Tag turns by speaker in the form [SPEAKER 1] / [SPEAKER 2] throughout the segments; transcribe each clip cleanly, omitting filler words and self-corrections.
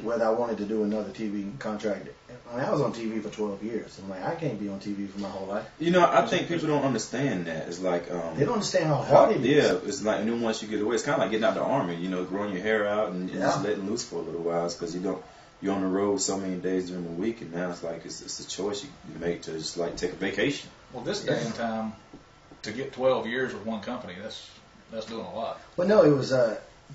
[SPEAKER 1] whether I wanted to do another TV contract. I mean, I was on TV for 12 years. I'm like, I can't be on TV for my whole life.
[SPEAKER 2] You know, I think people don't understand that. It's like
[SPEAKER 1] they don't understand how hard it is.
[SPEAKER 2] Yeah, it's like, and then once you get away, it's kind of like getting out of the army. You know, growing your hair out and just letting loose for a little while, because you're on the road so many days during the week, and now it's like it's a choice you make to just like take a vacation.
[SPEAKER 3] Well, this day and time, to get 12 years with one company, that's doing a lot.
[SPEAKER 1] Well, no, it was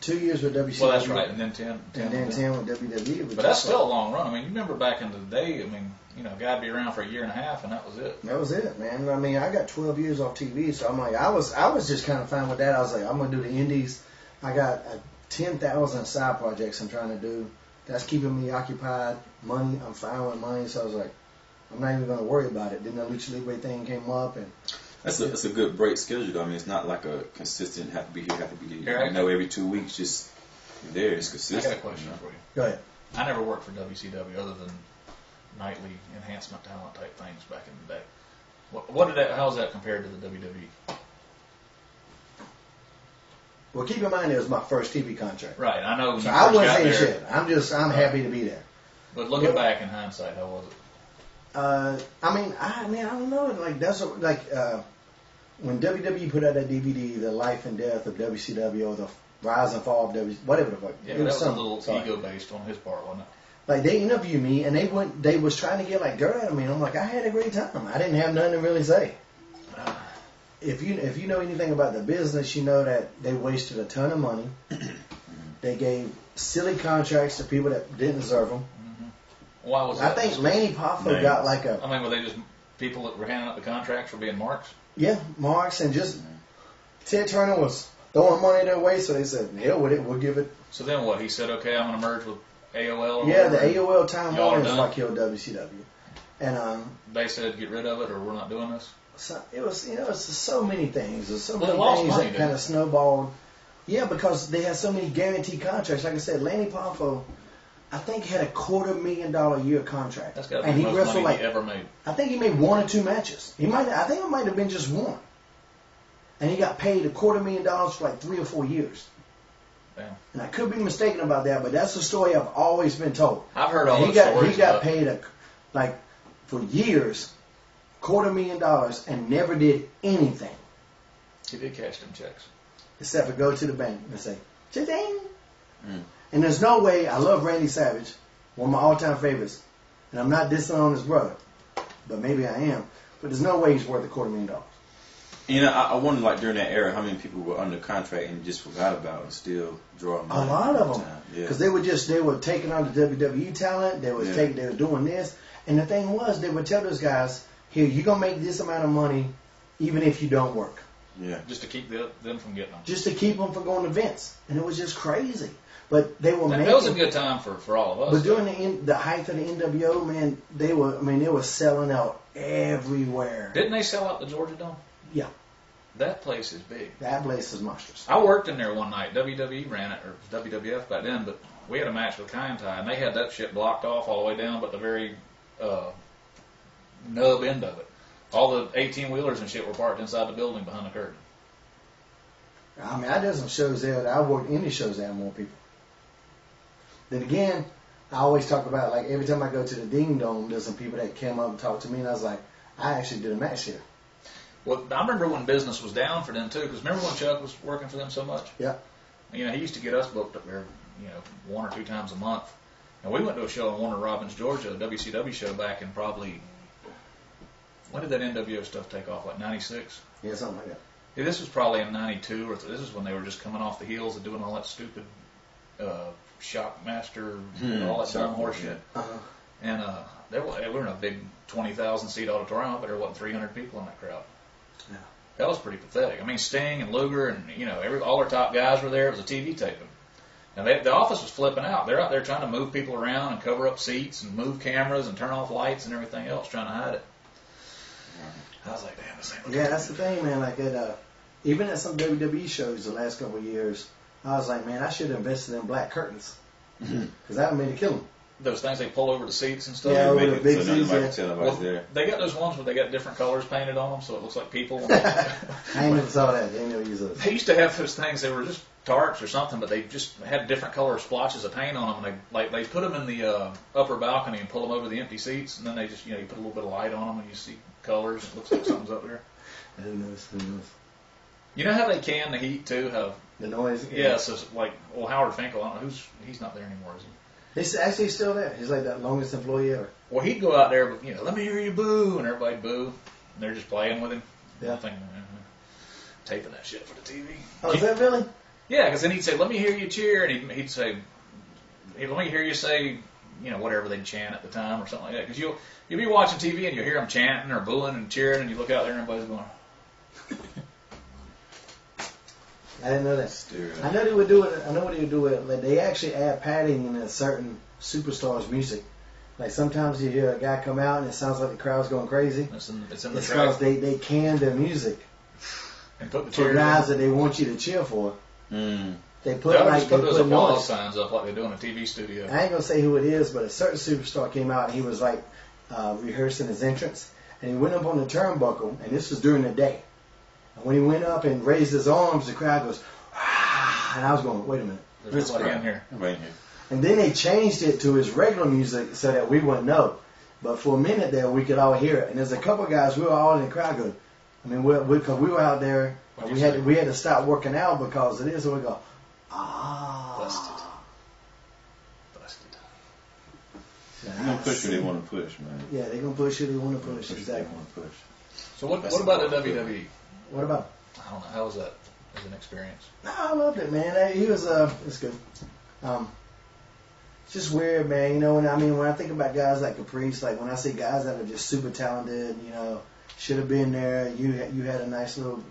[SPEAKER 1] 2 years with WCW.
[SPEAKER 3] Well, that's right, and then 10
[SPEAKER 1] and then 10 with WWE.
[SPEAKER 3] But that's still a long run. I mean, you remember back in the day, I mean, you know, a guy'd be around for a year and a half, and that was it.
[SPEAKER 1] That was it, man. I mean, I got 12 years off TV, so I'm like, I was just kind of fine with that. I was like, I'm going to do the indies. I got 10,000 side projects I'm trying to do. That's keeping me occupied. Money, I'm fine with money, so I was like, I'm not even going to worry about it. Then the Lucha Libre thing came up, and
[SPEAKER 2] that's a good break schedule, though. I mean, it's not like a consistent have to be here. You know, every 2 weeks, just there. It's consistent.
[SPEAKER 3] I got a question for you.
[SPEAKER 1] Go ahead.
[SPEAKER 3] I never worked for WCW other than nightly enhancement talent type things back in the day. How's that compared to the WWE?
[SPEAKER 1] Well, keep in mind it was my first TV contract.
[SPEAKER 3] Right, I know.
[SPEAKER 1] So I wasn't saying shit. I'm happy to be there.
[SPEAKER 3] But looking back in hindsight, how was it?
[SPEAKER 1] I don't know. Like when WWE put out that DVD, The Life and Death of WCW, or The Rise and Fall of WCW, whatever the fuck.
[SPEAKER 3] Yeah, that was a little ego based on his part, wasn't it?
[SPEAKER 1] Like, they interviewed me, and they was trying to get like dirt out of me, and I'm like, I had a great time. I didn't have nothing to really say. If you know anything about the business, you know that they wasted a ton of money. They gave silly contracts to people that didn't deserve them.
[SPEAKER 3] Mm-hmm. Why was that?
[SPEAKER 1] I think Lanny Poffo got like a...
[SPEAKER 3] I mean, were they just people that were handing out the contracts for being marks?
[SPEAKER 1] Yeah, marks, and just... Ted Turner was throwing money their way, so they said, hell with it, we'll give it...
[SPEAKER 3] So then what? He said, okay, I'm going to merge with AOL or
[SPEAKER 1] yeah,
[SPEAKER 3] whatever,
[SPEAKER 1] the AOL Time Warner is what
[SPEAKER 3] done?
[SPEAKER 1] killed WCW. And
[SPEAKER 3] they said, get rid of it, or we're not doing this?
[SPEAKER 1] So it was, it's so many things. There's so many
[SPEAKER 3] money,
[SPEAKER 1] that kind of snowballed. Yeah, because they had so many guaranteed contracts. Like I said, Lanny Poffo, I think, had a $250,000 a year contract.
[SPEAKER 3] That's got to be the most money he ever made.
[SPEAKER 1] I think he made 1 or 2 matches. I think it might have been just 1. And he got paid $250,000 for like 3 or 4 years.
[SPEAKER 3] Damn.
[SPEAKER 1] And I could be mistaken about that, but that's the story I've always been told.
[SPEAKER 3] I've heard all those stories.
[SPEAKER 1] He got paid for years, $250,000, and never did anything.
[SPEAKER 3] He did cash them checks.
[SPEAKER 1] Except for go to the bank and say, cha-ding. And there's no way, I love Randy Savage, one of my all-time favorites, and I'm not dissing on his brother, but maybe I am, but there's no way he's worth $250,000.
[SPEAKER 2] You know, I wonder, like, during that era, how many people were under contract and just forgot about it and still draw money.
[SPEAKER 1] A lot of them.
[SPEAKER 2] Because
[SPEAKER 1] they were taking on the WWE talent, they were doing this, and the thing was, they would tell those guys, here, you're going to make this amount of money even if you don't work.
[SPEAKER 2] Yeah.
[SPEAKER 3] Just to keep them from getting them.
[SPEAKER 1] Just to keep them from going to Vince. And it was just crazy. But they were
[SPEAKER 3] That was a good time for all of us.
[SPEAKER 1] But during the height of the NWO, man, they were selling out everywhere.
[SPEAKER 3] Didn't they sell out the Georgia Dome?
[SPEAKER 1] Yeah.
[SPEAKER 3] That place is big.
[SPEAKER 1] That place is monstrous.
[SPEAKER 3] I worked in there one night. WWE ran it, or WWF back then, but we had a match with Kaientai, and they had that shit blocked off all the way down but the very nub end of it. All the 18-wheelers and shit were parked inside the building behind the curtain.
[SPEAKER 1] I mean, I did some shows there. I worked any shows that had more people. Then again, I always talk about, like, every time I go to the Ding Dome, there's some people that came up and talked to me, and I was like, I actually did a match here.
[SPEAKER 3] Well, I remember when business was down for them, too, because remember when Chuck was working for them so much?
[SPEAKER 1] Yeah.
[SPEAKER 3] You know, he used to get us booked up there, 1 or 2 times a month. And we went to a show in Warner Robins, Georgia, a WCW show back in probably, when did that NWO stuff take off, like 96?
[SPEAKER 1] Yeah, something like that.
[SPEAKER 3] Yeah, this was probably in 92, or this is when they were just coming off the heels of doing all that stupid Shockmaster, all that dumb horse shit.
[SPEAKER 1] Uh-huh.
[SPEAKER 3] And they were in a big 20,000-seat auditorium, but there wasn't 300 people in that crowd.
[SPEAKER 1] Yeah.
[SPEAKER 3] That was pretty pathetic. I mean, Sting and Luger and, all our top guys were there. It was a TV taping. And the office was flipping out. They're out there trying to move people around and cover up seats and move cameras and turn off lights and everything else, trying to hide it. I was like, damn, this ain't looking
[SPEAKER 1] that's the thing, man. Like, even at some WWE shows the last couple of years, I was like, man, I should have invested in black curtains. Because that would have made a killing.
[SPEAKER 3] Those things they pull over the seats and stuff?
[SPEAKER 1] Yeah, over the big
[SPEAKER 2] so
[SPEAKER 1] seats,
[SPEAKER 2] there.
[SPEAKER 3] They got those ones where they got different colors painted on them, so it looks like people.
[SPEAKER 1] I ain't never saw that. They ain't never used those.
[SPEAKER 3] They used to have those things. They were just tarps or something, but they just had different color splotches of paint on them, and they put them in the upper balcony and pull them over the empty seats, and then they just, you put a little bit of light on them and you see colors. It looks like something's up there.
[SPEAKER 1] I didn't notice.
[SPEAKER 3] You know how they can the heat too? How
[SPEAKER 1] the noise?
[SPEAKER 3] Yeah, so like, Howard Finkel, I don't know he's not there anymore, is he?
[SPEAKER 1] He's actually still there. He's like the longest employee ever.
[SPEAKER 3] Well, he'd go out there, but, let me hear you boo, and everybody boo, and they're just playing with him.
[SPEAKER 1] Yeah.
[SPEAKER 3] Taping that shit for the TV.
[SPEAKER 1] Oh, is that really?
[SPEAKER 3] Yeah, because then he'd say, let me hear you cheer, and he'd say, hey, let me hear you say, whatever they'd chant at the time or something like that. Because you'll be watching TV and you'll hear them chanting or booing and cheering, and you look out there and everybody's going.
[SPEAKER 1] I didn't know that. I know they would do it. I know what they would do it. Like, they actually add padding in a certain superstar's music. Like sometimes you hear a guy come out and it sounds like the crowd's going crazy.
[SPEAKER 3] It's in the
[SPEAKER 1] it's because they can their music.
[SPEAKER 3] And put the
[SPEAKER 1] for guys that they want you to cheer for.
[SPEAKER 2] Mm.
[SPEAKER 1] They put
[SPEAKER 3] those applause signs up like they do in a TV studio.
[SPEAKER 1] I ain't gonna say who it is, but a certain superstar came out and he was like rehearsing his entrance, and he went up on the turnbuckle, and this was during the day. And when he went up and raised his arms, the crowd goes, ah, and I was going, wait a minute,
[SPEAKER 3] there's nobody in here.
[SPEAKER 2] Right here.
[SPEAKER 1] And then they changed it to his regular music so that we wouldn't know. But for a minute there, we could all hear it. And there's a couple of guys, we were all in the crowd going, because we were out there, and we had to stop working out because of this, and we go, ah.
[SPEAKER 3] Busted.
[SPEAKER 2] They're going to push who they want to push, man.
[SPEAKER 1] Yeah, they're going to push who they want to push. Exactly.
[SPEAKER 2] They want to push.
[SPEAKER 3] So what about the WWE?
[SPEAKER 1] What about?
[SPEAKER 3] I don't know. How was that as an experience?
[SPEAKER 1] No, I loved it, man. He was, it's good. It's just weird, man. When I think about guys like Caprice, like when I see guys that are just super talented, should have been there. You had a nice little.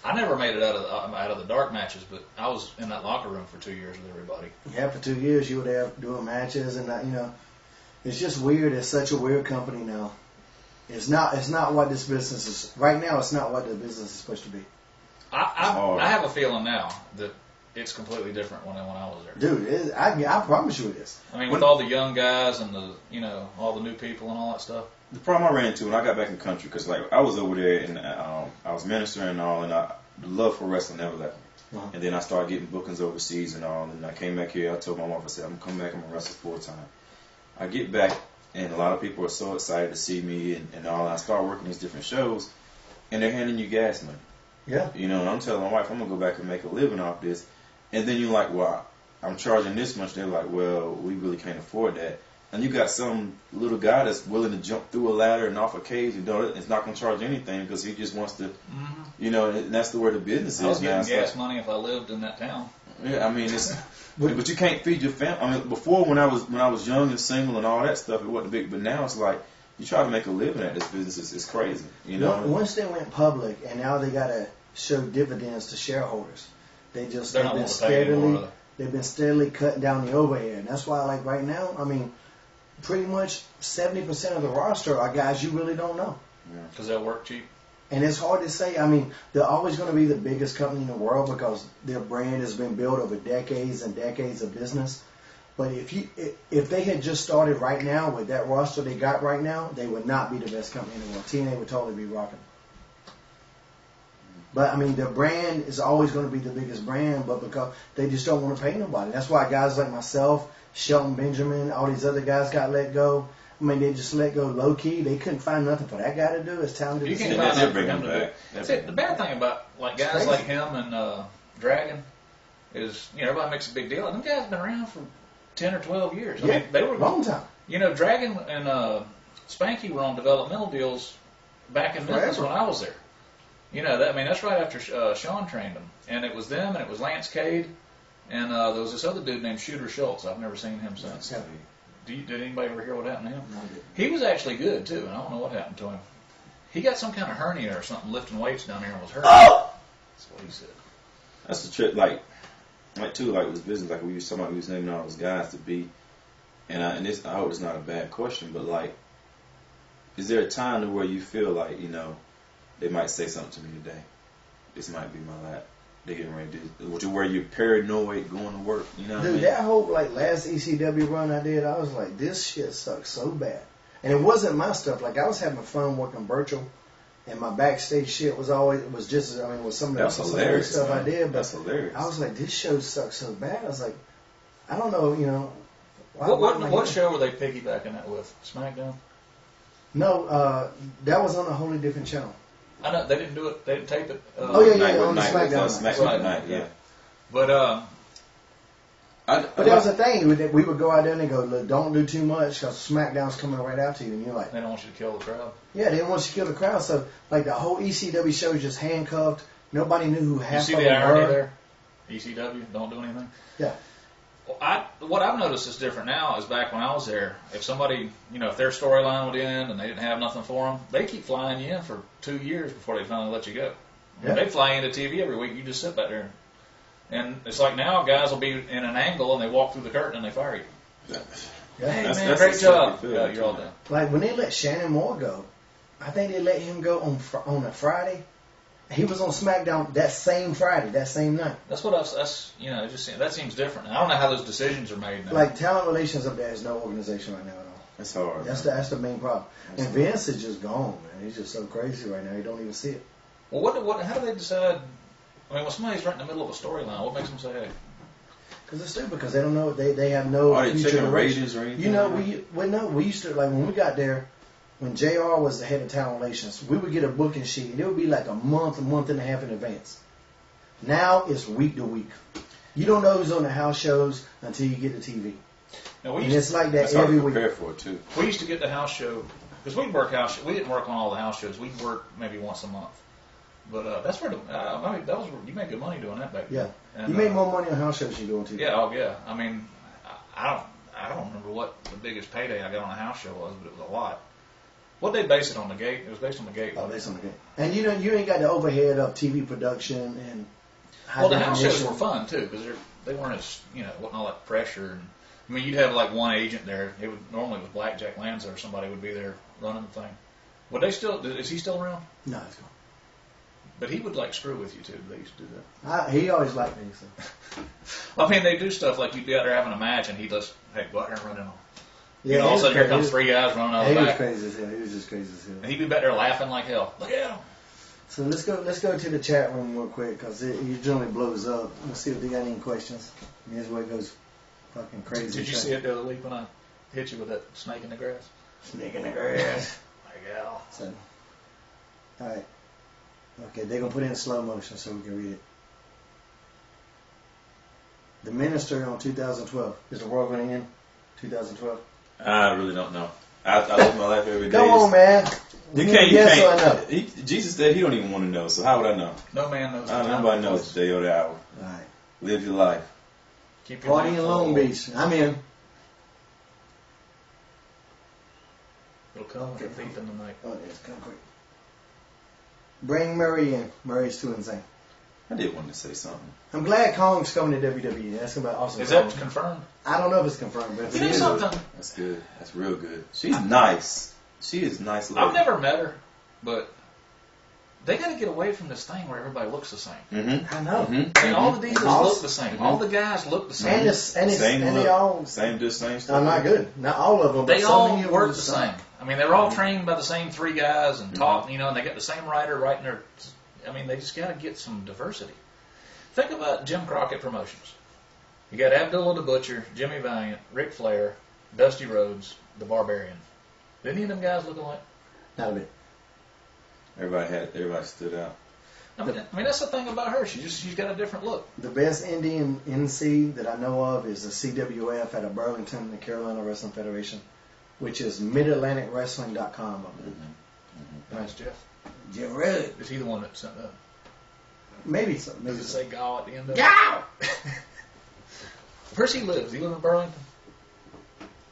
[SPEAKER 3] I never made it out of the dark matches, but I was in that locker room for 2 years with everybody.
[SPEAKER 1] Yeah, for 2 years you were there doing matches, and it's just weird. It's such a weird company now. It's not what this business is right now. It's not what the business is supposed to be.
[SPEAKER 3] I have a feeling now that it's completely different when I was there.
[SPEAKER 1] Dude, I promise you it is.
[SPEAKER 3] I mean, with all the young guys and all the new people and all that stuff.
[SPEAKER 2] The problem I ran into when I got back in the country, because like I was over there and I was ministering and all, and the love for wrestling never left me. Uh-huh. And then I started getting bookings overseas and all, and I came back here. I told my wife, I said, I'm coming back. I'm gonna wrestle full time. I get back, and a lot of people are so excited to see me and all. I start working these different shows, and they're handing you gas money.
[SPEAKER 1] Yeah.
[SPEAKER 2] And I'm telling my wife, I'm gonna go back and make a living off this. And then you're like, well, I'm charging this much. They're like, well, we really can't afford that. And you got some little guy that's willing to jump through a ladder and off a cage and it's not going to charge anything because he just wants to, and that's the way the business is.
[SPEAKER 3] I was
[SPEAKER 2] now.
[SPEAKER 3] getting gas money if I lived in that town.
[SPEAKER 2] Yeah, I mean, it's, but you can't feed your family. I mean, before when I was young and single and all that stuff, it wasn't big. But now it's like you try to make a living at this business. It's crazy,
[SPEAKER 1] Once they went public and now they got to show dividends to shareholders, they've been steadily cutting down the overhead. And that's why, like right now, I mean, pretty much 70% of the roster are guys you really don't know.
[SPEAKER 3] Because they'll work cheap. And
[SPEAKER 1] it's hard to say. I mean, they're always going to be the biggest company in the world because their brand has been built over decades and decades of business. But if they had just started right now with that roster they got right now, they would not be the best company in the world. TNA would totally be rocking. But, I mean, their brand is always going to be the biggest brand, but because they just don't want to pay nobody. That's why guys like myself, Shelton Benjamin, all these other guys got let go. I mean, they just let go low-key. They couldn't find nothing for that guy to do. It's talented.
[SPEAKER 3] You can't find nothing for him to do. See, the bad thing about like guys like him and Dragon is, everybody makes a big deal. And them guys have been around for 10 or 12 years. I mean, they were
[SPEAKER 1] a long time.
[SPEAKER 3] Dragon and Spanky were on developmental deals back in Memphis when I was there. That's right after Sean trained them. And it was them, and it was Lance Cade, and there was this other dude named Shooter Schultz. I've never seen him since. Did anybody ever hear what happened to him?
[SPEAKER 1] No, I didn't.
[SPEAKER 3] He was actually good, too, and I don't know what happened to him. He got some kind of hernia or something lifting weights down there and was hurt. Oh! That's what he said.
[SPEAKER 2] That's the trick, like with this business, like we was talking about, we was naming all those guys to be, and I hope it's not a bad question, but like, is there a time to where you feel like, they might say something to me today? This might be my lap. They getting ready to where you're paranoid going to work.
[SPEAKER 1] Dude, that whole last ECW run I did, I was like, this shit sucks so bad. And it wasn't my stuff. Like I was having fun working virtual, and my backstage shit was just was some of the
[SPEAKER 2] hilarious
[SPEAKER 1] stuff
[SPEAKER 2] man.
[SPEAKER 1] I did. But
[SPEAKER 2] That's hilarious.
[SPEAKER 1] I was like, this show sucks so bad. I was like, I don't know,
[SPEAKER 3] What show were they piggybacking that with? SmackDown?
[SPEAKER 1] No, that was on a wholly different channel.
[SPEAKER 3] I know they didn't do it. They didn't tape it.
[SPEAKER 1] On the SmackDown.
[SPEAKER 2] SmackDown night, yeah.
[SPEAKER 3] But
[SPEAKER 1] that was the thing. We would go out there and they go, look, don't do too much because SmackDown's coming right after you, and you're like,
[SPEAKER 3] they don't want you to kill the crowd.
[SPEAKER 1] Yeah, they didn't want you to kill the crowd. So like the whole ECW show was just handcuffed. Nobody knew who half
[SPEAKER 3] you
[SPEAKER 1] of
[SPEAKER 3] see the
[SPEAKER 1] them
[SPEAKER 3] irony
[SPEAKER 1] were.
[SPEAKER 3] there? ECW don't do anything.
[SPEAKER 1] Yeah.
[SPEAKER 3] Well, what I've noticed is different now is back when I was there. If somebody, if their storyline would end and they didn't have nothing for them, they keep flying you in for 2 years before they finally let you go.
[SPEAKER 1] Yeah.
[SPEAKER 3] They fly you into TV every week. You just sit back there. And it's like now guys will be in an angle and they walk through the curtain and they fire you.
[SPEAKER 1] Yeah.
[SPEAKER 3] Hey,
[SPEAKER 2] That's
[SPEAKER 3] man, great job.
[SPEAKER 2] feeling,
[SPEAKER 3] Yeah, you're all done.
[SPEAKER 1] Like when they let Shannon Moore go, I think they let him go on a Friday. He was on SmackDown that same Friday, that same night.
[SPEAKER 3] That's what that seems different. I don't know how those decisions are made now.
[SPEAKER 1] Like talent relations up there is no organization right now at all.
[SPEAKER 2] That's hard.
[SPEAKER 1] That's the main problem.
[SPEAKER 2] That's
[SPEAKER 1] and Vince is just gone, man. He's just so crazy right now. You don't even see it.
[SPEAKER 3] Well, how do they decide? I mean, when somebody's right in the middle of a storyline, what makes them say, hey?
[SPEAKER 1] Because it's stupid. Because they don't know. They have no.
[SPEAKER 2] Are they
[SPEAKER 1] future
[SPEAKER 2] checking
[SPEAKER 1] direction.
[SPEAKER 2] ratings or anything?
[SPEAKER 1] We used to like when we got there. When JR was the head of talent relations, we would get a booking sheet, and it would be like a month and a half in advance. Now it's week to week. You don't know who's on the house shows until you get the TV.
[SPEAKER 3] Now,
[SPEAKER 1] And it's like that
[SPEAKER 2] That's hard
[SPEAKER 1] every
[SPEAKER 2] to
[SPEAKER 1] week.
[SPEAKER 2] prepare for it too.
[SPEAKER 3] We used to get the house show because we'd work house. We didn't work on all the house shows. We'd work maybe once a month. But that's where you made good money doing that back then.
[SPEAKER 1] Yeah,
[SPEAKER 3] And,
[SPEAKER 1] you make more money on house shows than you do on TV.
[SPEAKER 3] Yeah, oh yeah. I mean, I don't remember what the biggest payday I got on a house show was, but it was a lot. What they base it on the gate? It was based on the gate.
[SPEAKER 1] Oh, based on the gate. And you ain't got the overhead of TV production and high
[SPEAKER 3] Well, the house shows
[SPEAKER 1] definition.
[SPEAKER 3] were fun too because they weren't as wasn't all that pressure. And I mean, you'd have like one agent there. It would normally with Blackjack Lanza or somebody would be there running the thing. Would they still? Is he still around?
[SPEAKER 1] No, it's gone.
[SPEAKER 3] But he would like screw with you too. They used to do that.
[SPEAKER 1] He always liked me. So.
[SPEAKER 3] I mean, they do stuff like you'd be out there having a match and he'd just, hey, go out there and run in on.
[SPEAKER 1] Yeah,
[SPEAKER 3] All of a sudden here comes
[SPEAKER 1] crazy.
[SPEAKER 3] 3 guys running out
[SPEAKER 1] He
[SPEAKER 3] the
[SPEAKER 1] was
[SPEAKER 3] back.
[SPEAKER 1] crazy as hell. He was just crazy as hell.
[SPEAKER 3] And he'd be back there laughing like hell. Look at him.
[SPEAKER 1] So let's go to the chat room real quick because it usually blows up. Let's see if they got any questions. And here's where it goes fucking crazy.
[SPEAKER 3] Did you see it the other week when I hit you with that snake in the grass?
[SPEAKER 1] Snake in the grass.
[SPEAKER 3] My gal.
[SPEAKER 1] So, all right. Okay, they're gonna put it in slow motion so we can read it. The Minister on 2012. Is the world going to end? 2012.
[SPEAKER 2] I really don't know. I live my life every day.
[SPEAKER 1] Come on, man.
[SPEAKER 2] You
[SPEAKER 1] We
[SPEAKER 2] can't.
[SPEAKER 1] need
[SPEAKER 2] You
[SPEAKER 1] a yes or a
[SPEAKER 2] can't.
[SPEAKER 1] no.
[SPEAKER 2] Jesus said he don't even want to know. So how would I know?
[SPEAKER 3] No man knows. the time
[SPEAKER 2] Nobody
[SPEAKER 3] or
[SPEAKER 2] knows
[SPEAKER 3] place.
[SPEAKER 2] the day or the hour.
[SPEAKER 1] All right.
[SPEAKER 2] Live your life.
[SPEAKER 3] Keep your
[SPEAKER 1] Party
[SPEAKER 3] name
[SPEAKER 1] in Long
[SPEAKER 3] full.
[SPEAKER 1] Beach. I'm in.
[SPEAKER 3] It'll come like a thief in the night.
[SPEAKER 1] Oh, it's come quick. Bring Murray in. Murray's too insane.
[SPEAKER 2] I did want to say something.
[SPEAKER 1] I'm glad Kong's coming to WWE. That's gonna be awesome.
[SPEAKER 3] Is that confirmed?
[SPEAKER 1] I don't know if it's confirmed, but if
[SPEAKER 3] You
[SPEAKER 1] it
[SPEAKER 3] know
[SPEAKER 1] is,
[SPEAKER 3] something?
[SPEAKER 2] That's good. That's real good. She's nice. She is nice lady.
[SPEAKER 3] I've never met her, but they got to get away from this thing where everybody looks the same.
[SPEAKER 2] Mm-hmm.
[SPEAKER 1] I know.
[SPEAKER 2] Mm-hmm.
[SPEAKER 3] I mean, all the divas
[SPEAKER 1] Mhm.
[SPEAKER 3] look the same. All the guys look the same.
[SPEAKER 1] And
[SPEAKER 2] Same
[SPEAKER 1] they
[SPEAKER 2] look.
[SPEAKER 1] all
[SPEAKER 2] Same stuff.
[SPEAKER 1] are not good. Not all of them.
[SPEAKER 3] They
[SPEAKER 1] but so
[SPEAKER 3] all
[SPEAKER 1] many of them
[SPEAKER 3] work
[SPEAKER 1] are
[SPEAKER 3] the same. I mean, they're all trained by the same 3 guys and talk, and they got the same writer writing their. I mean, they just got to get some diversity. Think about Jim Crockett Promotions. You got Abdullah the Butcher, Jimmy Valiant, Ric Flair, Dusty Rhodes, the Barbarian. Did any of them guys look alike?
[SPEAKER 1] Not a bit.
[SPEAKER 2] Everybody stood out.
[SPEAKER 3] I mean, that's the thing about her. She's got a different look.
[SPEAKER 1] The best Indian NC that I know of is the CWF out of Burlington, the Carolina Wrestling Federation, which is MidAtlanticWrestling.com.
[SPEAKER 3] That's Jeff.
[SPEAKER 1] Jim Rudd.
[SPEAKER 3] Is he the one that sent that?
[SPEAKER 1] Maybe so.
[SPEAKER 3] Does
[SPEAKER 1] Maybe
[SPEAKER 3] it
[SPEAKER 1] so.
[SPEAKER 3] say Gal at the end of it?
[SPEAKER 1] Gal!
[SPEAKER 3] Where's he live? Does he live in Burlington?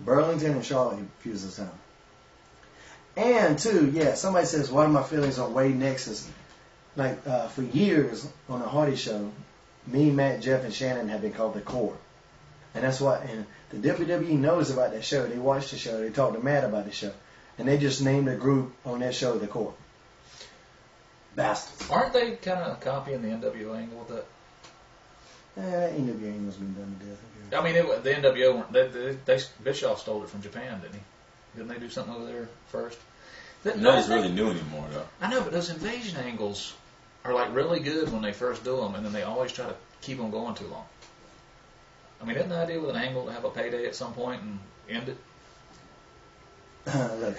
[SPEAKER 1] Burlington and Charlotte, he fuses town. And too, yeah, somebody says, what are my feelings on Wade Nexus? Like, for years on the Hardy show, me, Matt, Jeff, and Shannon have been called the Core. And that's what, and the WWE knows about that show. They watched the show. They talked to Matt about the show. And they just named the group on that show the Core. Bastards.
[SPEAKER 3] Aren't they kind of copying the NWO angle with that?
[SPEAKER 1] NWA was been done to death.
[SPEAKER 3] I mean, the NWO weren't. Bischoff stole it from Japan, didn't he? Didn't they do something over there first?
[SPEAKER 2] Nobody's really new anymore, though.
[SPEAKER 3] I know, but those invasion angles are like really good when they first do them, and then they always try to keep them going too long. I mean, isn't the idea with an angle to have a payday at some point and end it?
[SPEAKER 1] Look,